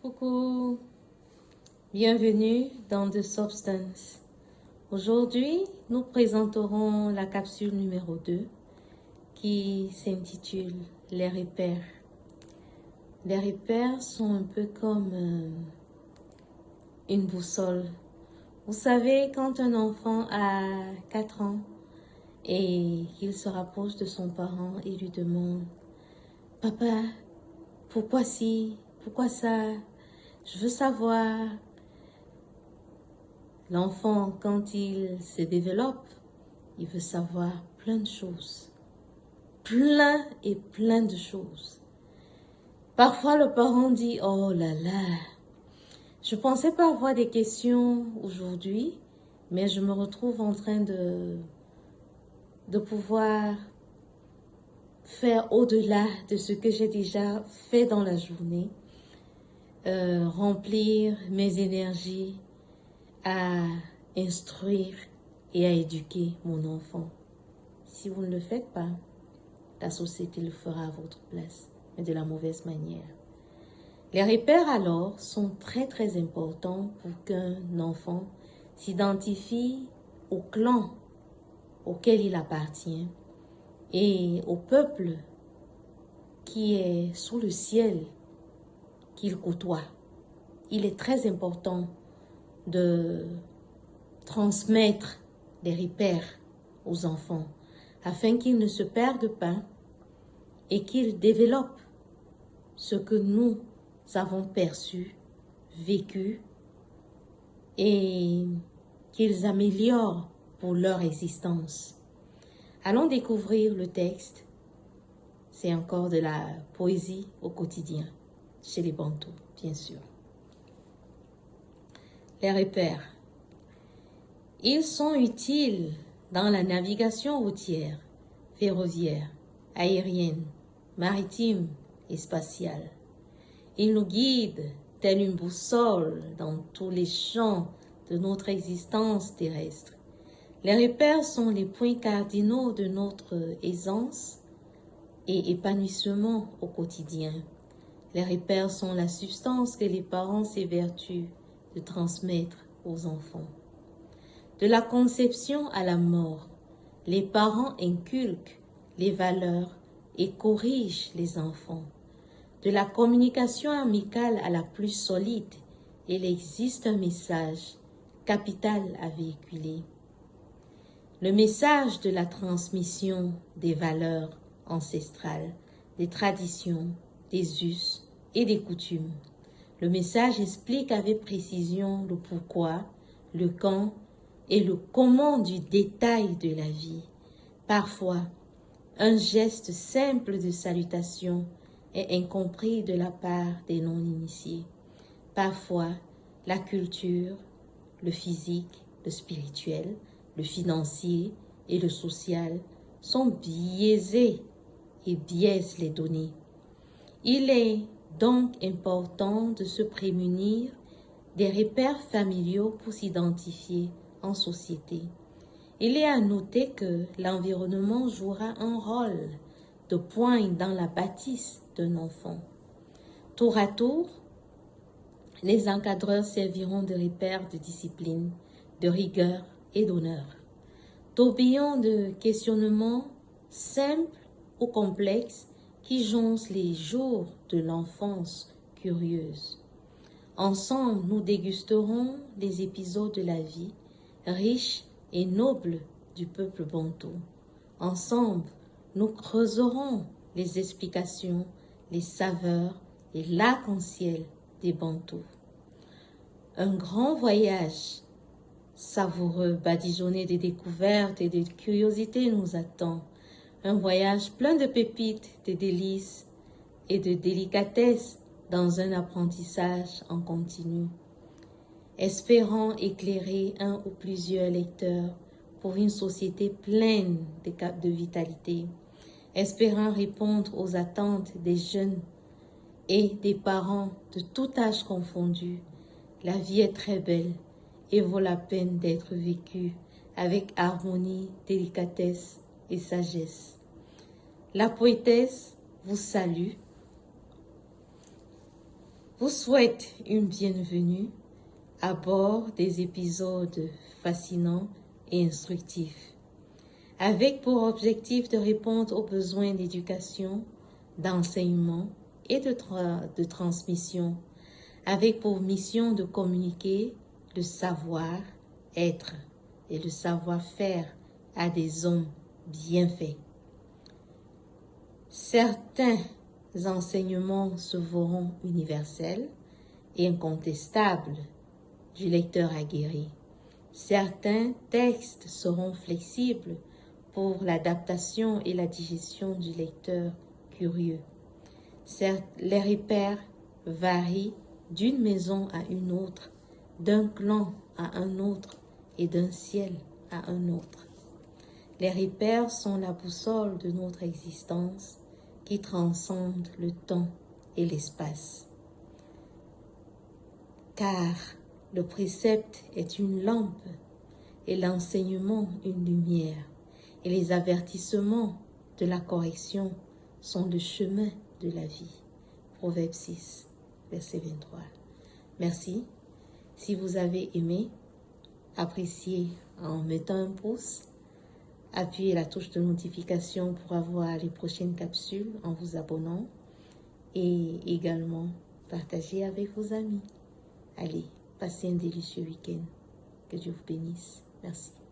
Coucou, bienvenue dans The Substance. Aujourd'hui, nous présenterons la capsule numéro 2 qui s'intitule Les repères. Les repères sont un peu comme une boussole. Vous savez, quand un enfant a 4 ans et qu'il se rapproche de son parent et lui demande « Papa, pourquoi ci, pourquoi ça ?» Je veux savoir. L'enfant, quand il se développe, il veut savoir plein de choses. Plein et plein de choses. Parfois, le parent dit, oh là là, je pensais pas avoir des questions aujourd'hui, mais je me retrouve en train de pouvoir faire au-delà de ce que j'ai déjà fait dans la journée. Remplir mes énergies à instruire et à éduquer mon enfant. Si vous ne le faites pas, la société le fera à votre place, mais de la mauvaise manière. Les repères alors sont très très importants pour qu'un enfant s'identifie au clan auquel il appartient et au peuple qui est sous le ciel qu'il côtoie. Il est très important de transmettre des repères aux enfants afin qu'ils ne se perdent pas et qu'ils développent ce que nous avons perçu, vécu et qu'ils améliorent pour leur existence. Allons découvrir le texte. C'est encore de la poésie au quotidien, chez les Bantous, bien sûr. Les repères. Ils sont utiles dans la navigation routière, ferroviaire, aérienne, maritime et spatiale. Ils nous guident telle une boussole dans tous les champs de notre existence terrestre. Les repères sont les points cardinaux de notre aisance et épanouissement au quotidien. Les repères sont la substance que les parents s'évertuent de transmettre aux enfants. De la conception à la mort, les parents inculquent les valeurs et corrigent les enfants. De la communication amicale à la plus solide, il existe un message capital à véhiculer. Le message de la transmission des valeurs ancestrales, des traditions, des us et des coutumes. Le message explique avec précision le pourquoi, le quand et le comment du détail de la vie. Parfois, un geste simple de salutation est incompris de la part des non-initiés. Parfois, la culture, le physique, le spirituel, le financier et le social sont biaisés et biaisent les données. Il est donc important de se prémunir des repères familiaux pour s'identifier en société. Il est à noter que l'environnement jouera un rôle de pointe dans la bâtisse d'un enfant. Tour à tour, les encadreurs serviront de repères de discipline, de rigueur et d'honneur. Tourbillon de questionnements simples ou complexes qui joncent les jours de l'enfance curieuse. Ensemble, nous dégusterons les épisodes de la vie riche et noble du peuple bantou. Ensemble, nous creuserons les explications, les saveurs et l'arc-en-ciel des bantous. Un grand voyage savoureux, badigeonné de découvertes et de curiosités nous attend. Un voyage plein de pépites, de délices et de délicatesses dans un apprentissage en continu. Espérant éclairer un ou plusieurs lecteurs pour une société pleine de vitalité. Espérant répondre aux attentes des jeunes et des parents de tout âge confondu. La vie est très belle et vaut la peine d'être vécue avec harmonie, délicatesse et sagesse. La poétesse vous salue vous souhaite une bienvenue à bord des épisodes fascinants et instructifs, avec pour objectif de répondre aux besoins d'éducation, d'enseignement et de transmission, avec pour mission de communiquer le savoir-être et le savoir-faire à des hommes bien faits. Certains enseignements se verront universels et incontestables du lecteur aguerri. Certains textes seront flexibles pour l'adaptation et la digestion du lecteur curieux. Certes, les repères varient d'une maison à une autre, d'un clan à un autre et d'un ciel à un autre. Les repères sont la boussole de notre existence qui transcende le temps et l'espace. Car le précepte est une lampe et l'enseignement une lumière, et les avertissements de la correction sont le chemin de la vie. Proverbe 6, verset 23. Merci. Si vous avez aimé, appréciez en mettant un pouce, appuyez la touche de notification pour avoir les prochaines capsules en vous abonnant et également partagez avec vos amis. Allez, passez un délicieux week-end. Que Dieu vous bénisse. Merci.